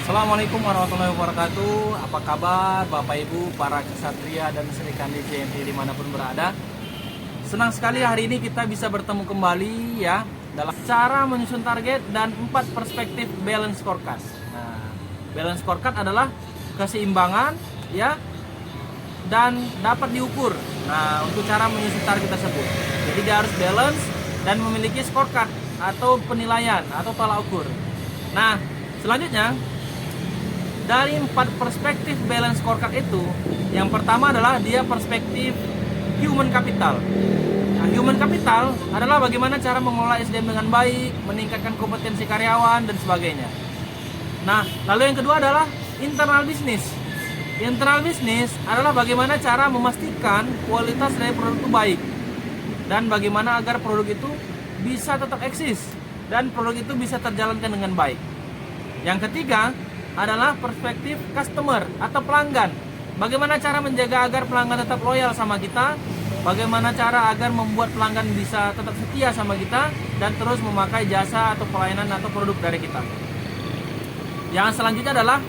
Assalamualaikum warahmatullahi wabarakatuh. Apa kabar Bapak Ibu, para kesatria dan Sri Kandi JMT dimanapun berada. Senang sekali hari ini kita bisa bertemu kembali ya dalam cara menyusun target dan 4 perspektif balance scorecard. Nah, balance scorecard adalah keseimbangan ya dan dapat diukur. Nah, untuk cara menyusun target tersebut. Jadi dia harus balance dan memiliki scorecard atau penilaian atau tolak ukur. Nah, selanjutnya dari 4 perspektif balance scorecard itu, yang pertama adalah dia perspektif human capital. Nah, human capital adalah bagaimana cara mengelola SDM dengan baik, meningkatkan kompetensi karyawan dan sebagainya. Nah, lalu yang kedua adalah internal business. Internal business adalah bagaimana cara memastikan kualitas dari produk itu baik dan bagaimana agar produk itu bisa tetap eksis dan produk itu bisa terjalankan dengan baik. Yang ketiga adalah perspektif customer atau pelanggan. Bagaimana cara menjaga agar pelanggan tetap loyal sama kita, bagaimana cara agar membuat pelanggan bisa tetap setia sama kita dan terus memakai jasa atau pelayanan atau produk dari kita. Yang selanjutnya adalah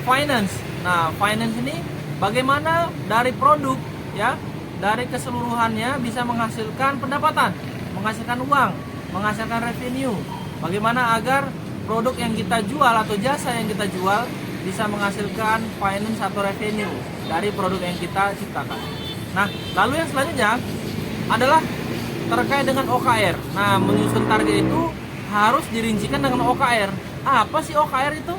finance. Nah, finance ini bagaimana dari produk ya, dari keseluruhannya bisa menghasilkan pendapatan, menghasilkan uang, menghasilkan revenue. Bagaimana agar produk yang kita jual atau jasa yang kita jual bisa menghasilkan finance atau revenue dari produk yang kita ciptakan. Nah, lalu yang selanjutnya adalah terkait dengan OKR. Nah, menyusun target itu harus dirincikan dengan OKR. Apa sih OKR itu?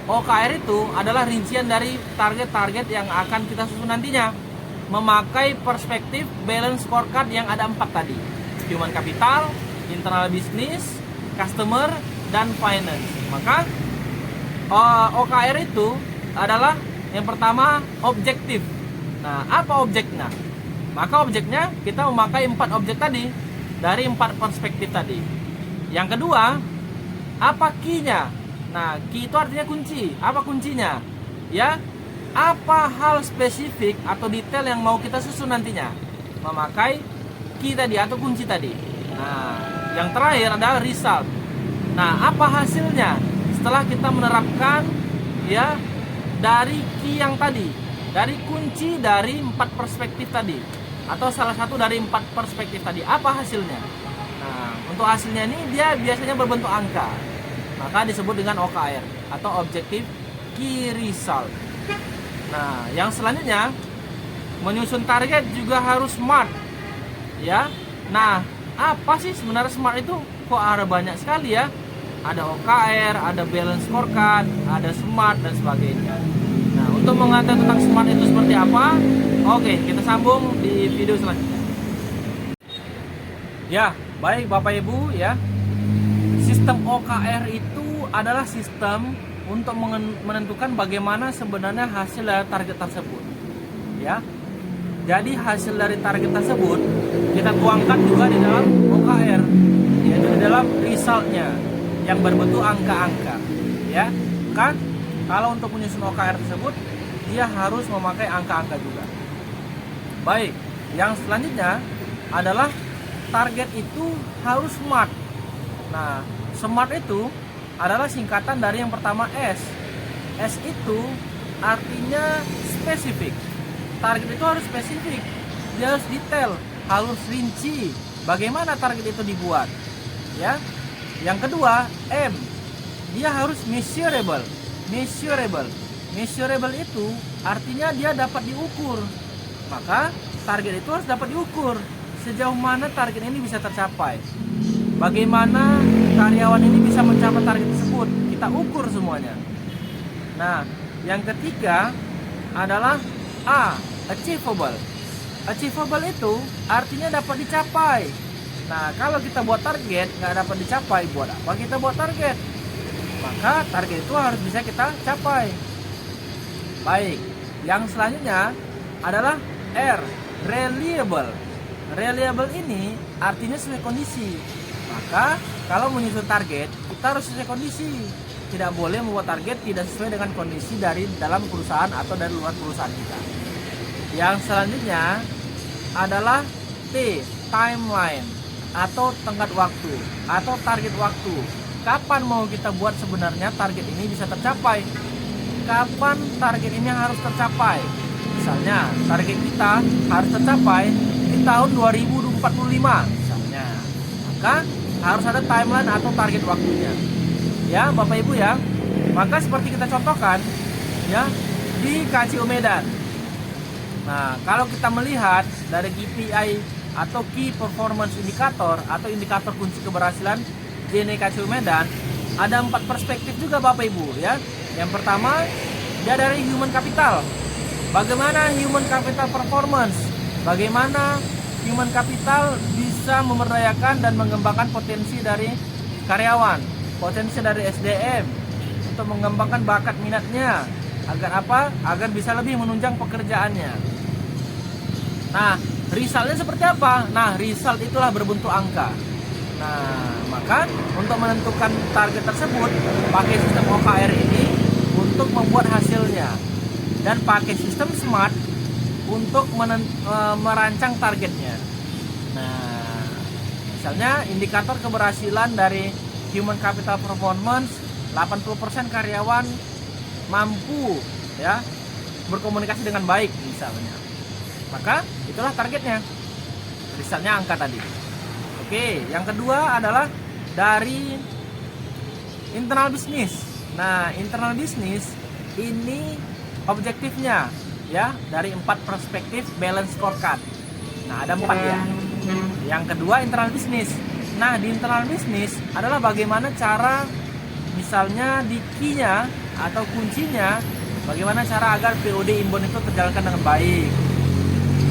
OKR itu adalah rincian dari target-target yang akan kita susun nantinya, memakai perspektif balance scorecard yang ada 4 tadi. Human capital, internal business, customer, dan finance. Maka OKR itu adalah yang pertama objektif. Nah, apa objeknya? Maka objeknya kita memakai 4 objek tadi dari 4 perspektif tadi. Yang kedua, apa key-nya? Nah, key itu artinya kunci. Apa kuncinya? Ya, apa hal spesifik atau detail yang mau kita susun nantinya? Memakai key tadi atau kunci tadi. Nah, yang terakhir adalah result. Nah, apa hasilnya setelah kita menerapkan ya dari key yang tadi, dari kunci dari 4 perspektif tadi atau salah satu dari 4 perspektif tadi, apa hasilnya? Nah, untuk hasilnya ini dia biasanya berbentuk angka, maka disebut dengan OKR atau Objective Key Result. Nah, yang selanjutnya menyusun target juga harus SMART ya. Nah, apa sih sebenarnya SMART itu? Kok ada banyak sekali ya? Ada OKR, ada balance scorecard, ada SMART dan sebagainya. Nah, untuk mengetahui tentang SMART itu seperti apa, oke, kita sambung di video selanjutnya. Ya, baik Bapak Ibu ya. Sistem OKR itu adalah sistem untuk menentukan bagaimana sebenarnya hasil dari target tersebut. Ya. Jadi hasil dari target tersebut kita tuangkan juga di dalam OKR, yaitu di dalam resultnya yang berbentuk angka-angka, ya kan? Kalau untuk menyusun OKR tersebut, dia harus memakai angka-angka juga. Baik, yang selanjutnya adalah target itu harus SMART. Nah, SMART itu adalah singkatan dari yang pertama S. S itu artinya spesifik. Target itu harus spesifik, dia harus detail, harus rinci. Bagaimana target itu dibuat, ya? Yang kedua, M, dia harus measurable. Measurable itu artinya dia dapat diukur. Maka target itu harus dapat diukur. Sejauh mana target ini bisa tercapai? Bagaimana karyawan ini bisa mencapai target tersebut? Kita ukur semuanya. Nah, yang ketiga adalah A, achievable. Achievable itu artinya dapat dicapai. Nah, kalau kita buat target nggak dapat dicapai, buat apa kita buat target? Maka target itu harus bisa kita capai. Baik, yang selanjutnya adalah R, reliable. Reliable ini artinya sesuai kondisi. Maka kalau menyusun target, kita harus sesuai kondisi. Tidak boleh membuat target tidak sesuai dengan kondisi dari dalam perusahaan atau dari luar perusahaan kita. Yang selanjutnya adalah T, timeline atau tenggat waktu atau target waktu. Kapan mau kita buat sebenarnya target ini bisa tercapai? kapan target ini harus tercapai. Misalnya target kita harus tercapai di tahun 2045 misalnya, maka harus ada timeline atau target waktunya ya Bapak Ibu ya. Maka seperti kita contohkan ya di KCO Medan. Nah, kalau kita melihat dari KPI atau Key Performance Indicator atau indikator kunci keberhasilan JNE KCO Medan, ada 4 perspektif juga Bapak Ibu ya. Yang pertama, dia dari human capital. Bagaimana human capital performance? Bagaimana human capital bisa memberdayakan dan mengembangkan potensi dari karyawan, potensi dari SDM untuk mengembangkan bakat minatnya agar apa? Agar bisa lebih menunjang pekerjaannya. Nah, resultnya seperti apa? Nah, result itulah berbentuk angka. Nah, maka untuk menentukan target tersebut pakai sistem OKR ini untuk membuat hasilnya, dan pakai sistem SMART untuk merancang targetnya. Nah, misalnya indikator keberhasilan dari human capital performance, 80% karyawan mampu ya berkomunikasi dengan baik misalnya. Maka itulah targetnya. Resultnya angka tadi. Oke, yang kedua adalah dari internal bisnis. Nah, internal bisnis ini objektifnya ya dari 4 perspektif balance scorecard. Nah, ada 4 ya. Yang kedua internal bisnis. Nah, di internal bisnis adalah bagaimana cara misalnya di key-nya atau kuncinya, bagaimana cara agar POD inbound itu terjalankan dengan baik.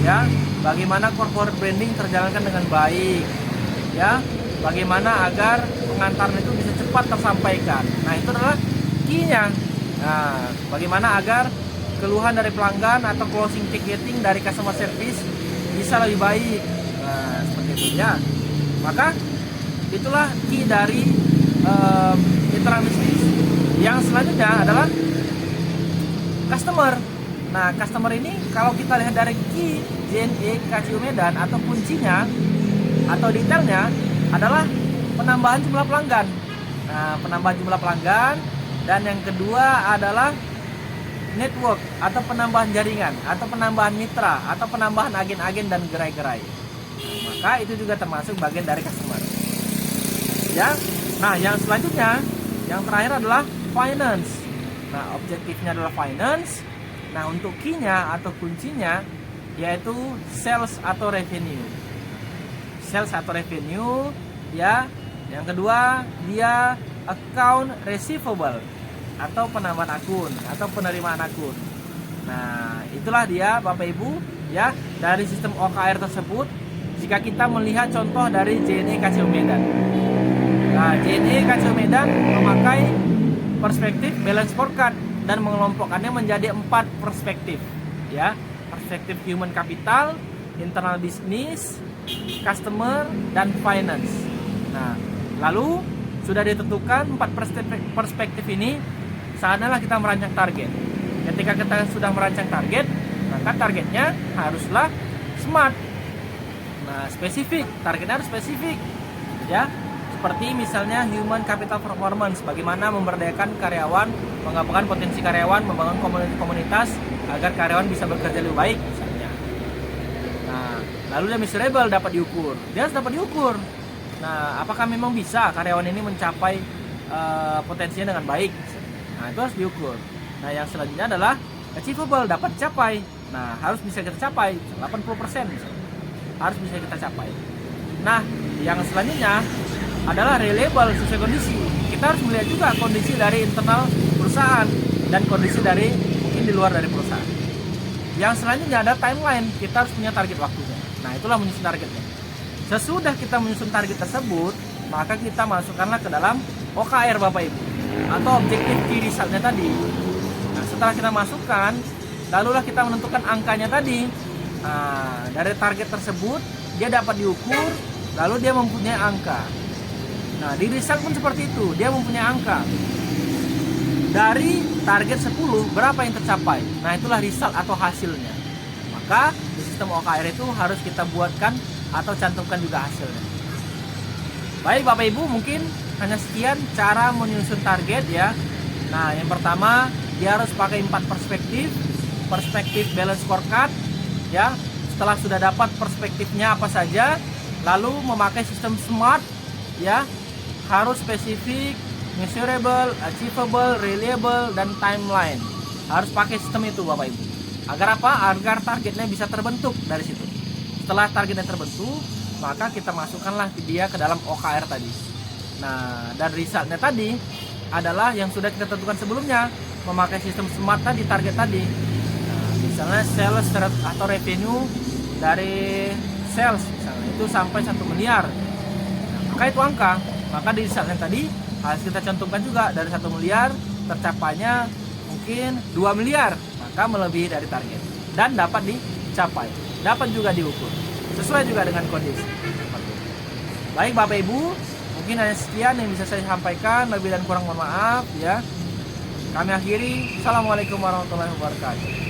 Ya, bagaimana corporate branding terjalankan dengan baik. Ya, bagaimana agar pengantaran itu bisa cepat tersampaikan. Nah, itu adalah key-nya. Nah, bagaimana agar keluhan dari pelanggan atau closing ticketing dari customer service bisa lebih baik. Nah, seperti itu ya. Maka itulah key dari internal business. Yang selanjutnya adalah customer. Nah, customer ini kalau kita lihat dari key JNE KCO Medan atau kuncinya atau detailnya adalah penambahan jumlah pelanggan. Nah, penambahan jumlah pelanggan, dan yang kedua adalah network atau penambahan jaringan atau penambahan mitra atau penambahan agen-agen dan gerai-gerai. Nah, maka itu juga termasuk bagian dari customer. Ya. Nah, yang selanjutnya, yang terakhir adalah finance. Nah, objektifnya adalah finance. Nah, untuk key-nya atau kuncinya yaitu sales atau revenue. Sales atau revenue ya. Yang kedua, dia account receivable atau penambahan akun atau penerimaan akun. Nah, itulah dia Bapak Ibu ya dari sistem OKR tersebut. Jika kita melihat contoh dari JNE KCO Medan. Nah, JNE KCO Medan memakai perspektif balance scorecard dan mengelompokkannya menjadi 4 perspektif ya. Perspektif human capital, internal business, customer, dan finance. Nah, lalu sudah ditentukan 4 perspektif ini, saatnya kita merancang target. Ketika kita sudah merancang target, maka targetnya haruslah SMART. Nah, spesifik, targetnya harus spesifik ya. Seperti misalnya human capital performance, bagaimana memberdayakan karyawan, mengembangkan potensi karyawan, membangun komunitas agar karyawan bisa bekerja lebih baik misalnya. Nah, lalu dia measurable, dapat diukur. Dia harus dapat diukur. Nah, apakah memang bisa karyawan ini mencapai potensinya dengan baik? Nah, itu harus diukur. Nah, yang selanjutnya adalah achievable, dapat dicapai. Nah, harus bisa kita capai 80% misalnya. Harus bisa kita capai. Nah, yang selanjutnya adalah reliable, sesuai kondisi. Kita harus melihat juga kondisi dari internal perusahaan dan kondisi dari mungkin di luar dari perusahaan. Yang selanjutnya ada timeline. Kita harus punya target waktunya. Nah, itulah menyusun targetnya. Sesudah kita menyusun target tersebut, maka kita masukkanlah ke dalam OKR Bapak Ibu atau objektif key resultnya tadi. Nah, setelah kita masukkan, lalulah kita menentukan angkanya tadi. Nah, dari target tersebut dia dapat diukur, lalu dia mempunyai angka. Nah, di result pun seperti itu, dia mempunyai angka. Dari target 10, berapa yang tercapai? Nah, itulah result atau hasilnya. Maka di sistem OKR itu harus kita buatkan atau cantumkan juga hasilnya. Baik Bapak Ibu, mungkin hanya sekian cara menyusun target ya. Nah, yang pertama dia harus pakai 4 perspektif balance scorecard ya. Setelah sudah dapat perspektifnya apa saja, lalu memakai sistem SMART ya, harus spesifik, measurable, achievable, reliable, dan timeline. Harus pakai sistem itu Bapak Ibu. Agar apa? Agar targetnya bisa terbentuk dari situ. Setelah targetnya terbentuk, maka kita masukkanlah dia ke dalam OKR tadi. Nah, dan resultnya tadi adalah yang sudah kita tentukan sebelumnya, memakai sistem SMART tadi, target tadi. Nah, misalnya sales atau revenue dari sales misalnya itu sampai 1 miliar. Nah, maka itu angka. Maka di resultnya tadi harus kita cantumkan juga, dari 1 miliar tercapainya mungkin 2 miliar, maka melebihi dari target dan dapat dicapai, dapat juga diukur sesuai juga dengan kondisi. Baik Bapak Ibu, mungkin hanya sekian yang bisa saya sampaikan, lebih dan kurang mohon maaf ya. Kami akhiri. Assalamualaikum warahmatullahi wabarakatuh.